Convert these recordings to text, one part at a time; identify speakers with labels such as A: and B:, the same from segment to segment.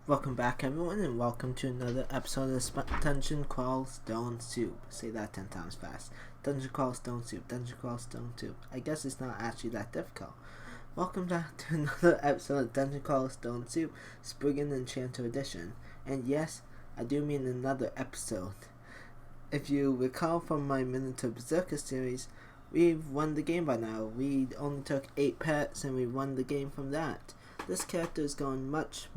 A: Welcome back, everyone, and welcome to another episode of Dungeon Crawl Stone Soup. Say that 10 times fast. Dungeon Crawl Stone Soup, Dungeon Crawl Stone Soup. I guess it's not actually that difficult. Welcome back to another episode of Dungeon Crawl Stone Soup, Spriggan Enchanter Edition. And yes, I do mean another episode. If you recall from my Minotaur Berserker series, we've won the game by now. We only took 8 pets and we won the game from that. This character is going much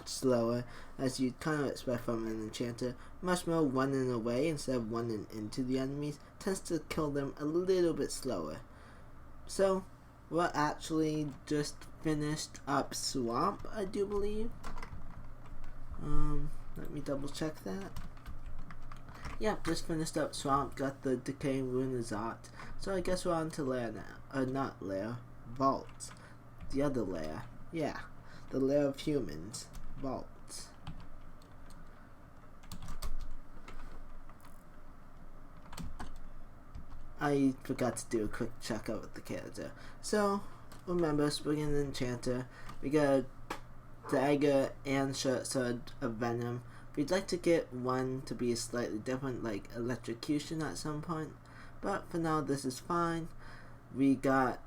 A: slower, as you'd kind of expect from an enchanter. Much more running away instead of running into the enemies. Tends to kill them a little bit slower. So, we're actually just finished up Swamp, I do believe. Let me double check that. Yep, just finished up Swamp, got the Decaying Ruins art. So I guess we're on to Lair now. Not Lair, Vault. The other layer. Yeah, the lair of humans. Vault. I forgot to do a quick checkup with the character. So, remember, Spriggan Enchanter. We got a dagger and short sword of venom. We'd like to get one to be slightly different, like electrocution at some point. But for now, this is fine. We got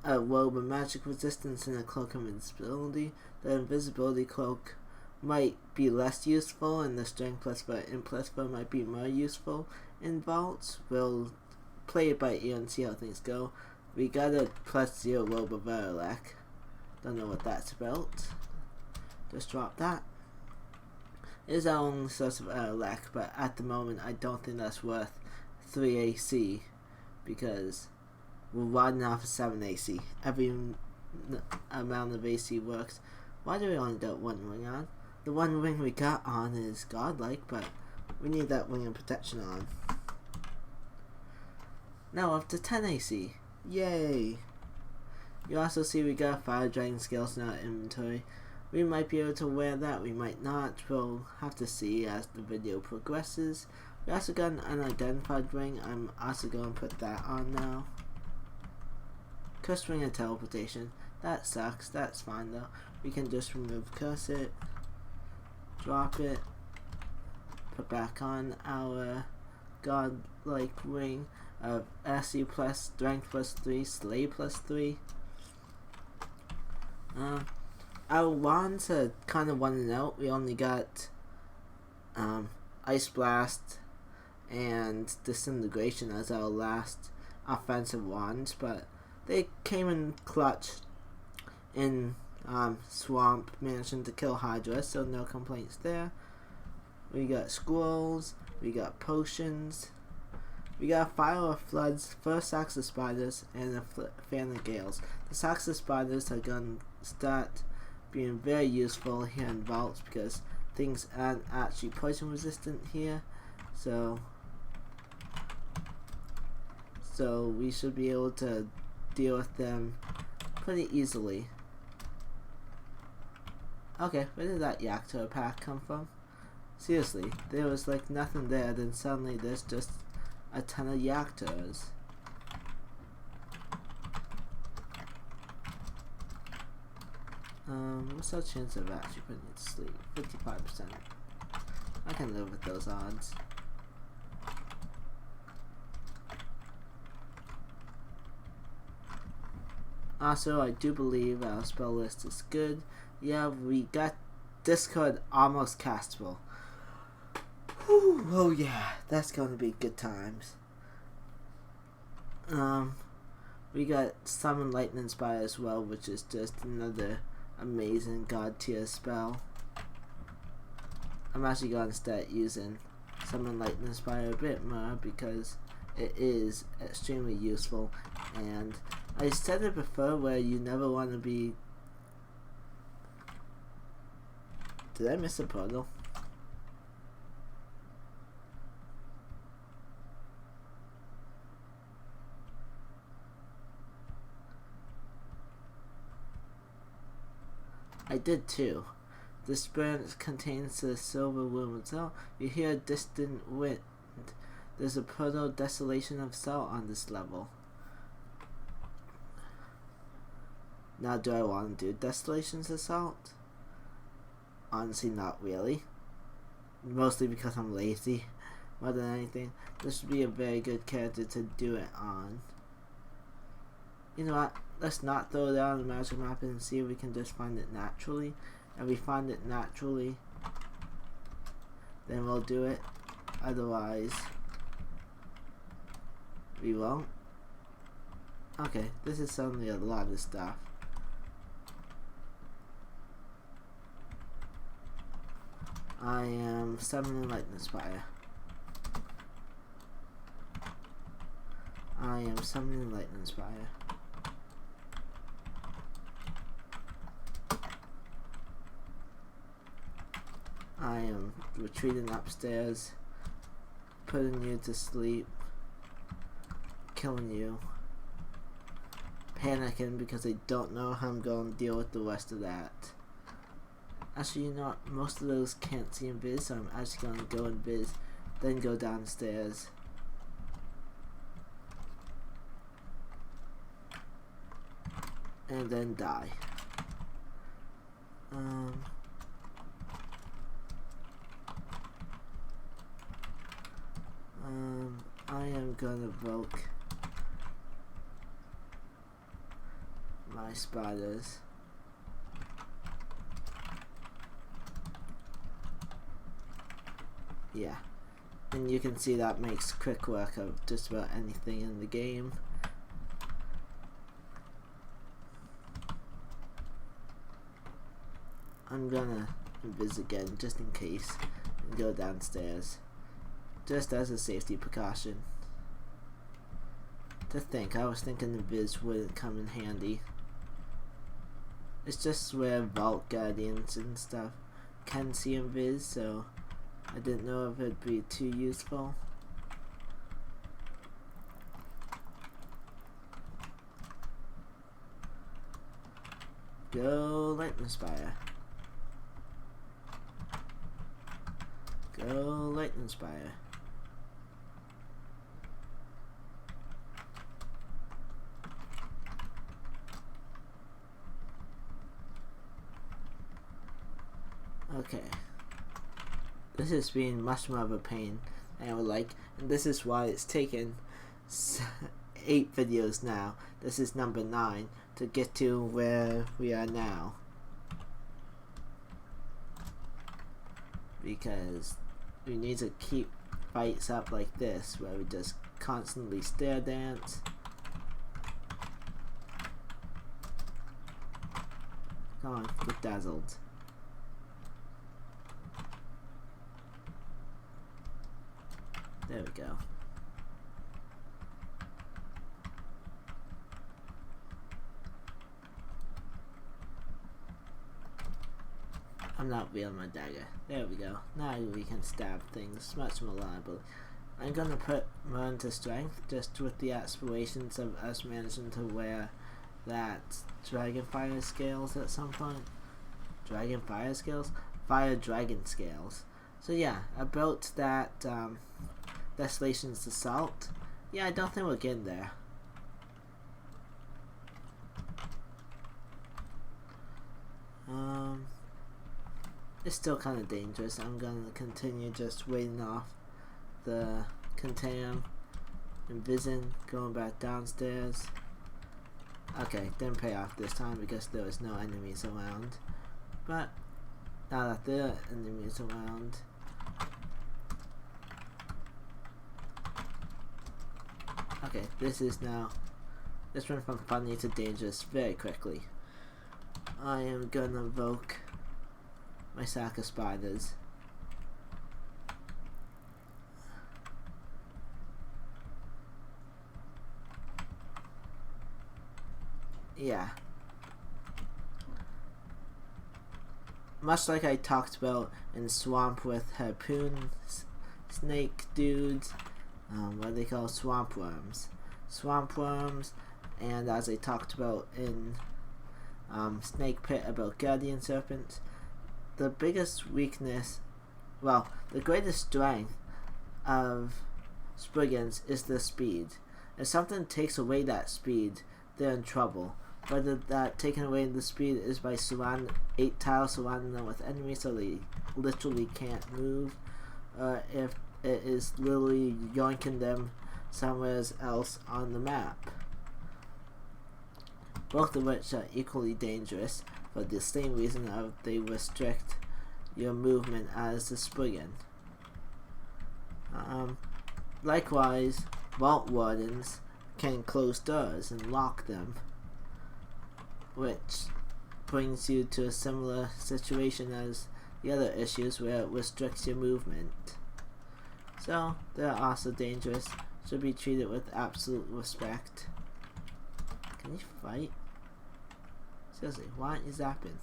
A: a robe of magic resistance and a cloak of invisibility. The invisibility cloak might be less useful, and the strength plus 4 and plus 4 might be more useful in vaults. We'll play it by ear and see how things go. We got a plus 0 robe of Erlak. Don't know what that's about. Just drop that. It is our only source of Erlak, but at the moment I don't think that's worth 3 AC because we're riding off of 7 AC. Every amount of AC works. Why do we only get one ring on? The one ring we got on is godlike, but we need that ring of protection on. Now up to 10 AC. Yay! You also see we got Fire Dragon scales in our inventory. We might be able to wear that, we might not. We'll have to see as the video progresses. We also got an unidentified ring. I'm also going to put that on now. Curse ring of teleportation. That sucks. That's fine though. We can just remove curse it, drop it, put back on our godlike ring of SC plus, strength plus 3, slay plus 3. Our wands are kind of running out. We only got Ice Blast and Disintegration as our last offensive wands, but they came in clutch in Swamp Mansion to kill Hydra, so no complaints there. We got scrolls, we got potions, we got a Fire of Floods, first Sacks of Spiders, and a Fan of Gales. The Sacks of Spiders are going to start being very useful here in Vaults because things aren't actually poison resistant here, so we should be able to deal with them pretty easily. Okay, where did that Yakto pack come from? Seriously, there was like nothing there, then suddenly there's just a ton of Yaktos. What's our chance of actually putting it to sleep? 55%. I can live with those odds. Also, I do believe our spell list is good. Yeah, we got Discord almost castable. Whew, oh yeah, that's going to be good times. We got Summon Lightning Spire as well, which is just another amazing god tier spell. I'm actually going to start using Summon Lightning Spire a bit more because it is extremely useful, and I said it before where you never want to be... Did I miss a portal? I did too. This burn contains the silver room itself. You hear a distant wind. There's a proto desolation of salt on this level. Now do I want to do Desolation's Assault? honestly not really. Mostly because I'm lazy more than anything. This would be a very good character to do it on. You know what? Let's not throw it out on the magic map and see if we can just find it naturally. If we find it naturally, then we'll do it. Otherwise, we won't. Okay, this is suddenly a lot of stuff. I am summoning Lightning Spire. I am summoning Lightning Spire. I am retreating upstairs, putting you to sleep, killing you, panicking because I don't know how I'm going to deal with the rest of that. Actually, you know what? Most of those can't see in Biz, so I'm actually going to go in Biz, then go downstairs. And then die. I am gonna evoke my spiders. Yeah, and you can see that makes quick work of just about anything in the game. I'm gonna invis again just in case and go downstairs. Just as a safety precaution. To think, I was thinking the Viz wouldn't come in handy. It's just where Vault Guardians and stuff can see in Viz, so I didn't know if it'd be too useful. Go Lightning Spire. Go Lightning Spire. Okay. This has been much more of a pain than I would like, and this is why it's taken 8 videos now. This is number 9 to get to where we are now. Because we need to keep fights up like this, where we just constantly stare dance. Come on, get dazzled. There we go. I'm not wielding my dagger. There we go. Now we can stab things much more reliably. I'm gonna put more into strength, just with the aspirations of us managing to wear that dragon fire scales at some point. Dragon fire scales? Fire dragon scales. So yeah, about that Desolation's Assault. Yeah, I don't think we're getting there. It's still kind of dangerous. I'm gonna continue just waiting off the container, invising, going back downstairs. Okay, didn't pay off this time because there was no enemies around. But now that there are enemies around, okay, this went from funny to dangerous very quickly. I am gonna evoke my sack of spiders. Yeah. Much like I talked about in Swamp with harpoon snake dudes, what they call swamp worms. Swamp worms, and as I talked about in Snake Pit about guardian serpents, the biggest weakness, well, the greatest strength of Spriggans is the speed. If something takes away that speed, they're in trouble. whether that taking away the speed is by 8 tiles surrounding them with enemies so they literally can't move, or if it is literally yoinking them somewhere else on the map. Both of which are equally dangerous for the same reason of they restrict your movement as the Spriggan. Likewise, vault wardens can close doors and lock them, which brings you to a similar situation as the other issues where it restricts your movement. So, they're also dangerous, should be treated with absolute respect. Can you fight? Seriously, why aren't you zapping?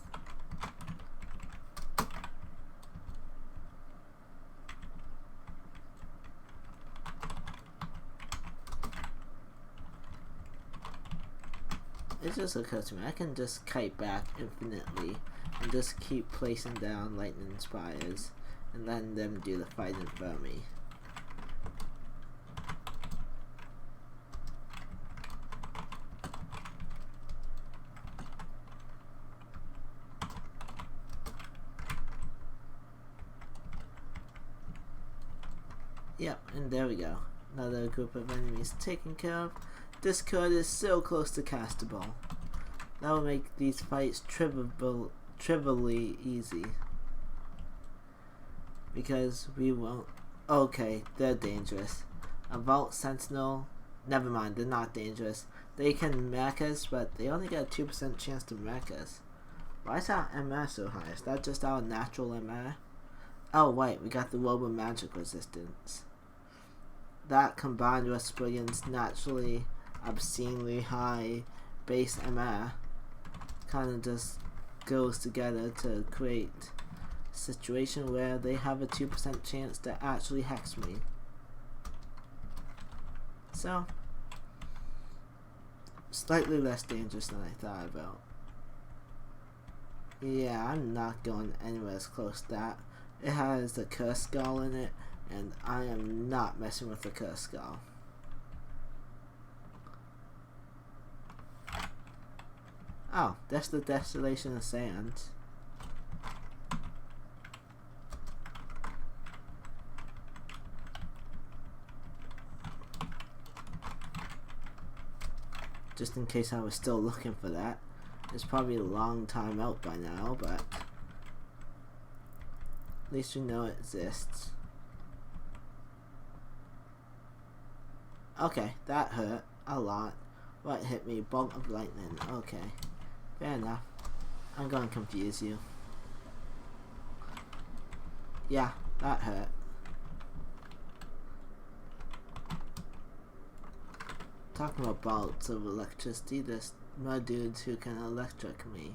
A: It just occurred to me, I can just kite back infinitely and just keep placing down lightning spires and letting them do the fighting for me. Yep, and there we go. Another group of enemies taken care of. This card is so close to castable. That will make these fights trivially easy. Because we won't... Okay, they're dangerous. A Vault Sentinel... Never mind, they're not dangerous. They can mech us, but they only get a 2% chance to mech us. Why is our MR so high? Is that just our natural MR? Oh wait, we got the Robo Magic resistance. That combined with Spriggan's naturally obscenely high base MR kind of just goes together to create a situation where they have a 2% chance to actually hex me. So, slightly less dangerous than I thought about. Yeah, I'm not going anywhere as close to that. It has the Curse Skull in it, and I am not messing with the Curse Skull. Oh, that's the Desolation of Sands. Just in case I was still looking for that. It's probably a long time out by now, but at least we know it exists. Okay, that hurt a lot. What hit me? Bolt of lightning. Okay. Fair enough. I'm gonna confuse you. Yeah, that hurt. Talking about bolts of electricity, there's more dudes who can electric me.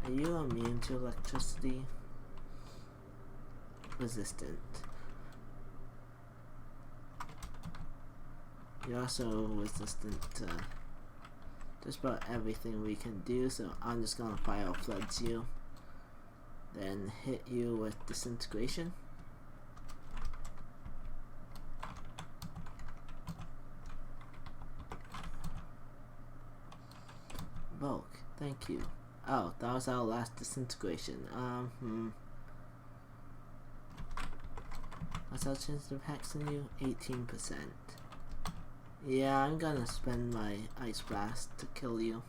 A: Are you immune to electricity? Resistant. You're also resistant to just about everything we can do, so I'm just gonna fire floods you. Then hit you with disintegration. Bulk, thank you. Oh, that was our last disintegration. What's our chance of hexing you? 18%. Yeah, I'm gonna spend my Ice Blast to kill you.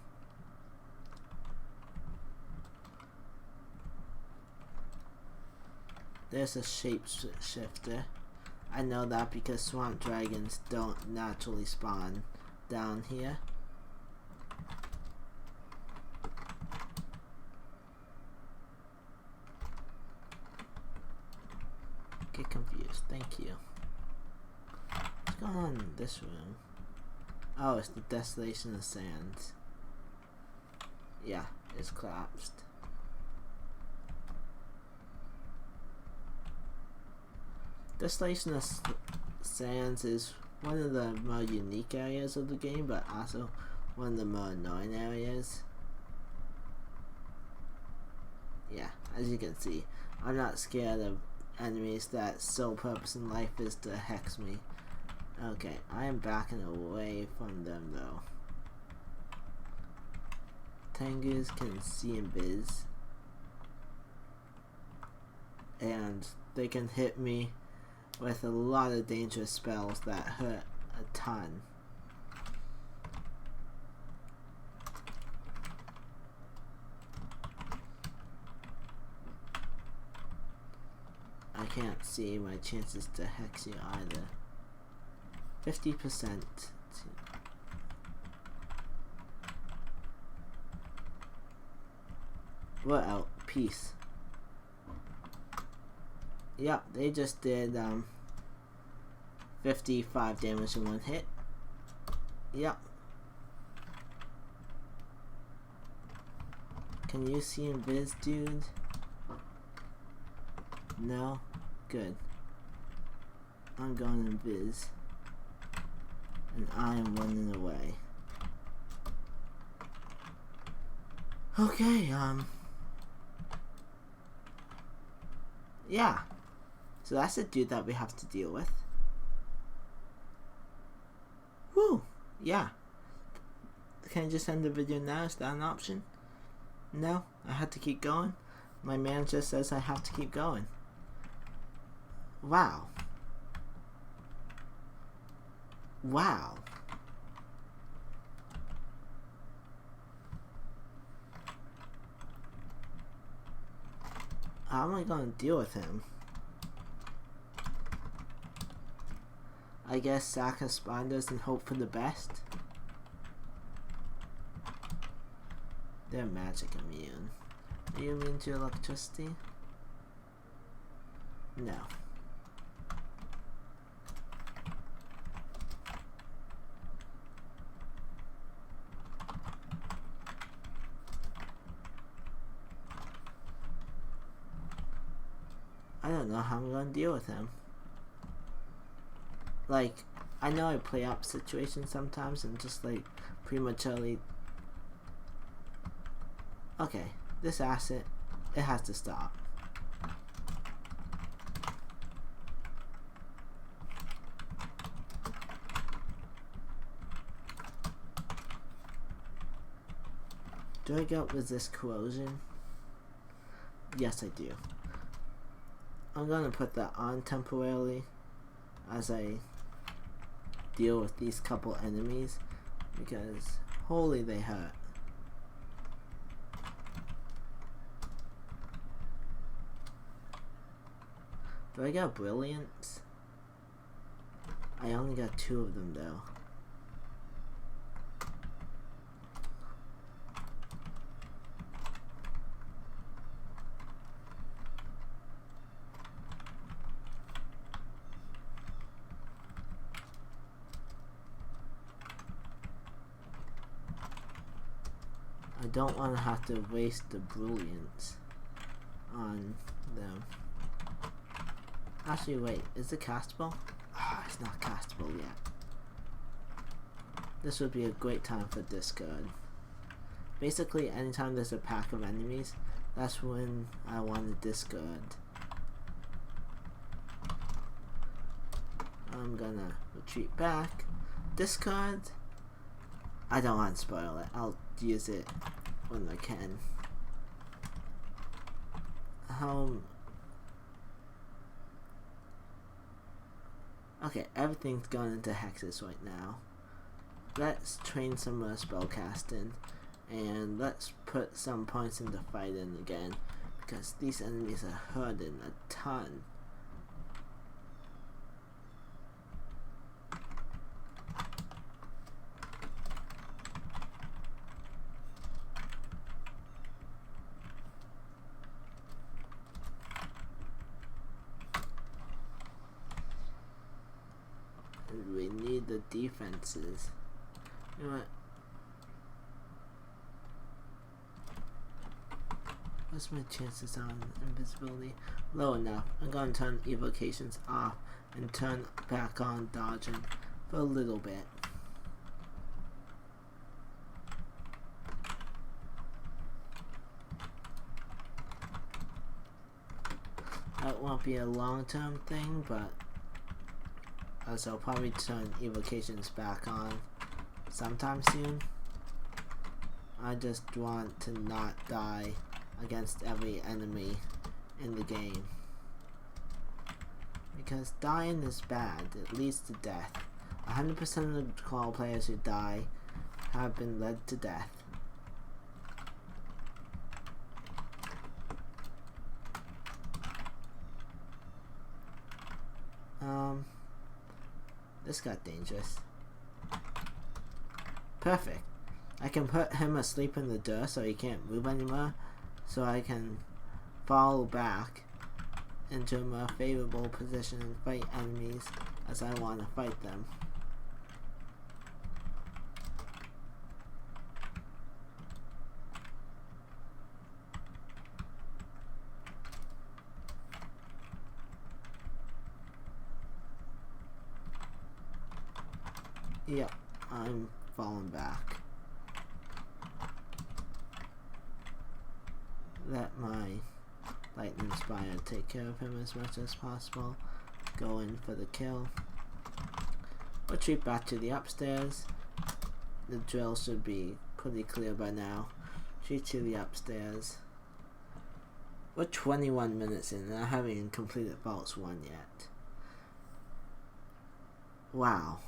A: There's a shapeshifter. I know that because swamp dragons don't naturally spawn down here. Get confused, thank you. What's going on in this room? Oh, it's the Desolation of Sands. Yeah, it's collapsed. Desolation of Sands is one of the more unique areas of the game, but also one of the more annoying areas. Yeah, as you can see, I'm not scared of enemies that sole purpose in life is to hex me. Okay, I am backing away from them though. Tengus can see invis, and they can hit me with a lot of dangerous spells that hurt a ton. I can't see my chances to hex you either. 50%. We're out. Peace. Yep, they just did 55 damage in one hit. Yep. Can you see invis, dude? No? Good. I'm going invis. And I am running away. Okay, yeah. So that's the dude that we have to deal with. Woo! Yeah. Can I just end the video now? Is that an option? No? I have to keep going? My manager says I have to keep going. Wow. Wow. How am I going to deal with him? I guess sack of spiders and hope for the best. They're magic immune. Are you immune to electricity? No. I don't know how I'm going to deal with him. Like, I know I play up situations sometimes and just like prematurely. Okay, this asset, it has to stop. Do I get resist corrosion? Yes, I do. I'm gonna put that on temporarily as I deal with these couple enemies because holy they hurt. Do I got brilliance? I only got 2 of them though. I don't want to have to waste the brilliance on them. Actually, wait, is it castable? Ah, it's not castable yet. This would be a great time for discard. Basically, anytime there's a pack of enemies, that's when I want to discard. I'm gonna retreat back. Discard. I don't want to spoil it. I'll use it when I can. Okay, everything's going into hexes right now. Let's train some more spellcasting, and let's put some points into fighting again, because these enemies are hurting a ton. We need the defenses. You know what? What's my chances on invisibility? Low enough. I'm going to turn evocations off and turn back on dodging for a little bit. That won't be a long-term thing, but so I'll probably turn evocations back on sometime soon. I just want to not die against every enemy in the game. Because dying is bad, it leads to death. 100% of the call players who die have been led to death. This got dangerous. Perfect. I can put him asleep in the dirt so he can't move anymore, so I can fall back into a more favorable position and fight enemies as I want to fight them. Yep, I'm falling back. Let my lightning spire take care of him as much as possible. Go in for the kill. Retreat back to the upstairs. The drill should be pretty clear by now. Retreat to the upstairs. We're 21 minutes in and I haven't even completed Vaults 1 yet. Wow.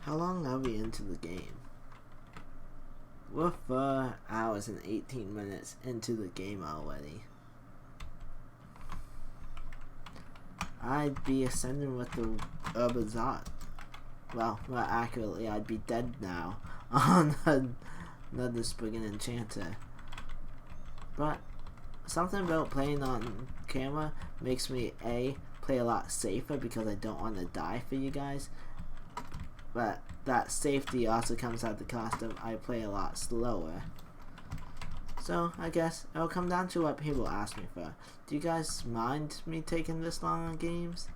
A: How long are we into the game? We're 4 hours and 18 minutes into the game already. I'd be ascending with the Urbazot. Well, more accurately, I'd be dead now on another Spriggan Enchanter. But something about playing on camera makes me play a lot safer because I don't want to die for you guys. But that safety also comes at the cost of I play a lot slower. So I guess it'll come down to what people ask me for. Do you guys mind me taking this long on games?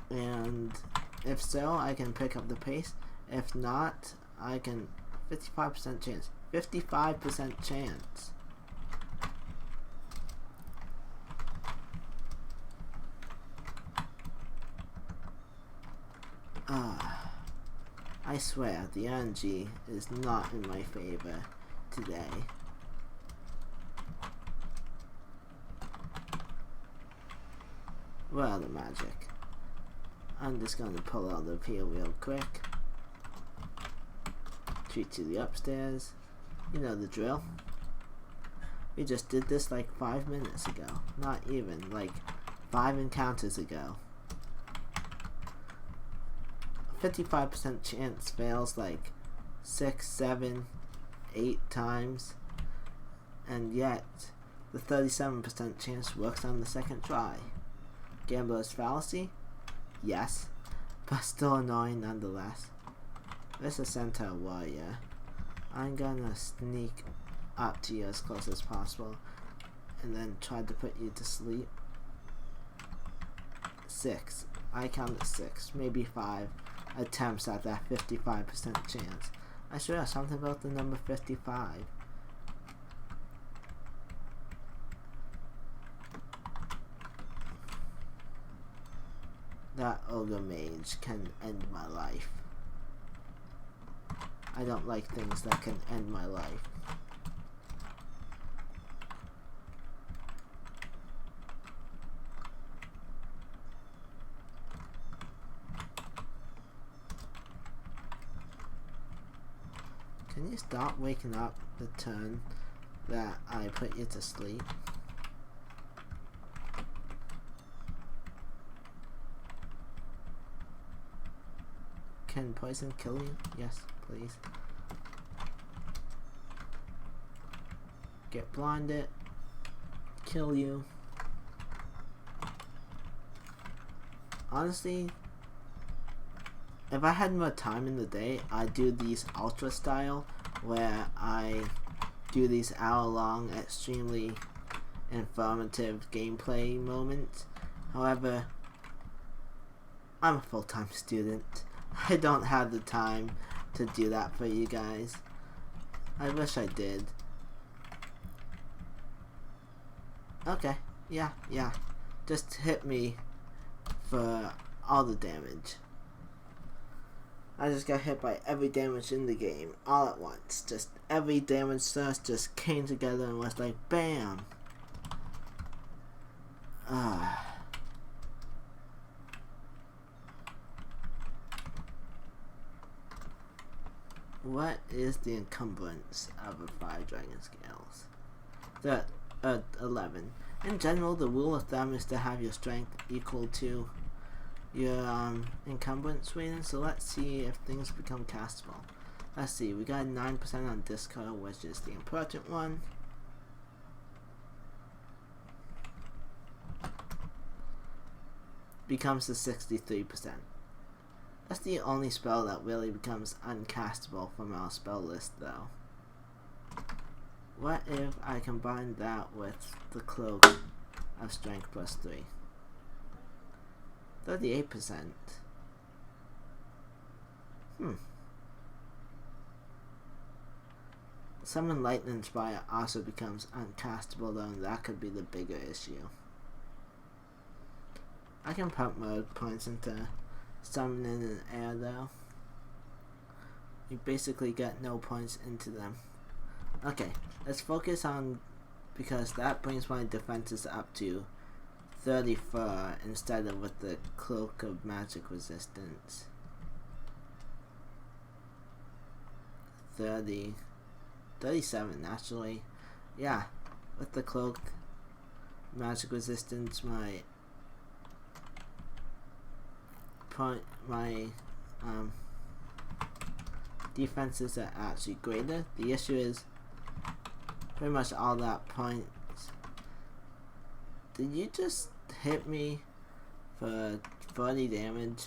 A: And if so, I can pick up the pace. If not, I can 55% chance. 55% chance. I swear, the RNG is not in my favor today. Well, the magic. I'm just gonna pull out of here real quick. Retreat to the upstairs. You know the drill. We just did this like 5 minutes ago. Not even, like 5 encounters ago. 55% chance fails like 6, 7, 8 times, and yet the 37% chance works on the second try. Gambler's fallacy? Yes, but still annoying nonetheless. This is Centaur Warrior. I'm gonna sneak up to you as close as possible and then try to put you to sleep. 6. I counted 6, maybe 5 attempts at that 55% chance. I should have something about the number 55. That ogre mage can end my life. I don't like things that can end my life. Can you stop waking up the turn that I put you to sleep? Can poison kill you? Yes, please. Get blinded. Kill you. Honestly, if I had more time in the day, I'd do these ultra style where I do these hour-long, extremely informative gameplay moments. However, I'm a full-time student. I don't have the time to do that for you guys. I wish I did. Okay, yeah. Just hit me for all the damage. I just got hit by every damage in the game all at once. Just every damage source just came together and was like BAM! What is the encumbrance of a 5 dragon scales? 11. In general, the rule of thumb is to have your strength equal to your encumbrance rating. So let's see if things become castable. Let's see, we got 9% on discard, which is the important one. Becomes to 63%. That's the only spell that really becomes uncastable from our spell list though. What if I combine that with the cloak of strength plus 3? 38%. Summon Lightning Spire also becomes uncastable though, and that could be the bigger issue. I can pump mode points into summoning in air though. You basically get no points into them. Okay, let's focus on, because that brings my defenses up to 34 instead of with the cloak of magic resistance. 37 actually. Yeah, with the cloak magic resistance my defenses are actually greater. The issue is pretty much all that points. Did you just hit me for 40 damage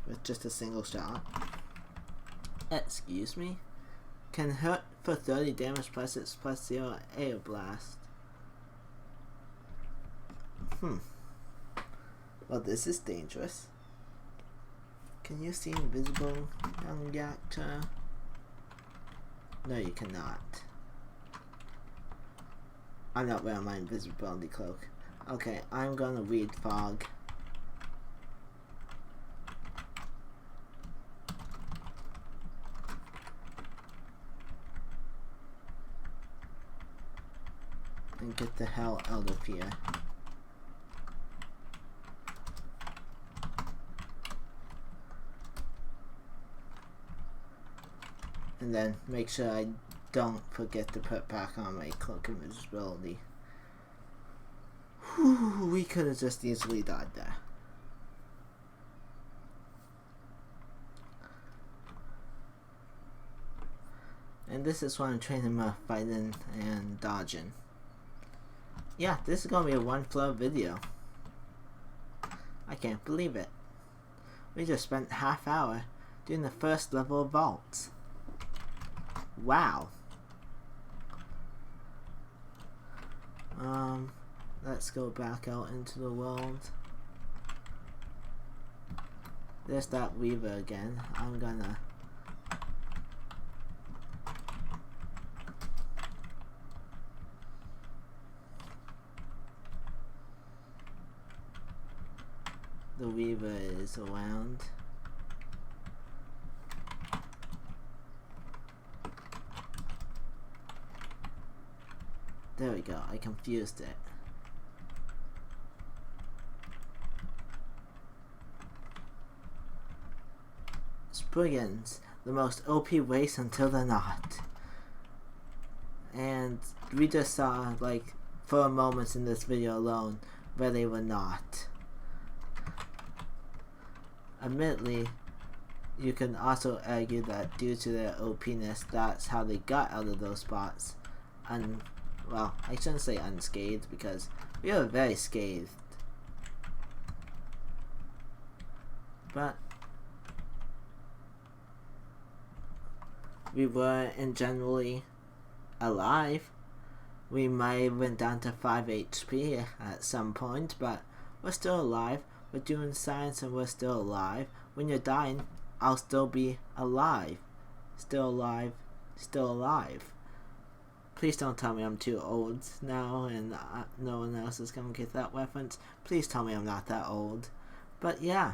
A: with just a single shot? Excuse me? Can hurt for 30 damage plus its plus 0 air blast. Well, this is dangerous. Can you see invisible, young actor? No, you cannot. I'm not wearing my invisibility cloak. Okay, I'm gonna read fog. And get the hell out of here. And then make sure I don't forget to put back on my cloak of invisibility. Whew, we could have just easily died there. And this is why I'm training my fighting and dodging. Yeah, this is gonna be a one flow video. I can't believe it. We just spent half hour doing the first level of vaults. Wow. Let's go back out into the world. There's that Weaver again. I'm gonna the Weaver is around. There we go, I confused it. Spriggans, the most OP race until they're not. And we just saw, like, 4 moments in this video alone where they were not. Admittedly, you can also argue that due to their OPness, that's how they got out of those spots. Well, I shouldn't say unscathed, because we were very scathed. But we weren't generally alive. We might have went down to 5 HP at some point, but we're still alive. We're doing science and we're still alive. When you're dying, I'll still be alive. Still alive. Still alive. Please don't tell me I'm too old now and no one else is gonna get that reference. Please tell me I'm not that old. But yeah,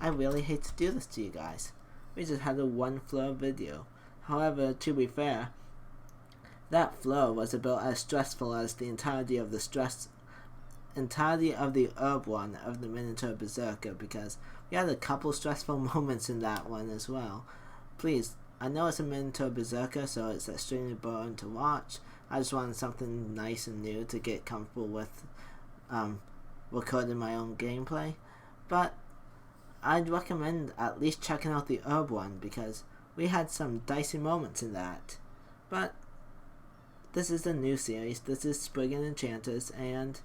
A: I really hate to do this to you guys. We just had a one floor video. However, to be fair, that floor was about as stressful as the entirety of the herb one of the Minotaur Berserker, because we had a couple stressful moments in that one as well. Please, I know it's a Minotaur Berserker, so it's extremely boring to watch. I just wanted something nice and new to get comfortable with recording my own gameplay. But I'd recommend at least checking out the herb one, because we had some dicey moments in that. But this is a new series. This is Spriggan Enchanters, and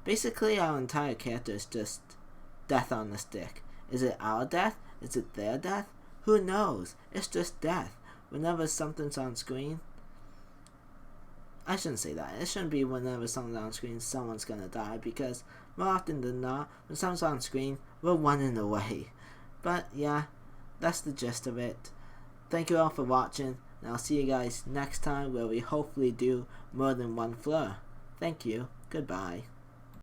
A: basically our entire character is just death on the stick. Is it our death? Is it their death? Who knows? It's just death. Whenever something's on screen, I shouldn't say that. It shouldn't be whenever something's on screen, someone's gonna die, because more often than not, when someone's on screen, we're running away. But yeah, that's the gist of it. Thank you all for watching, and I'll see you guys next time, where we hopefully do more than one floor. Thank you. Goodbye.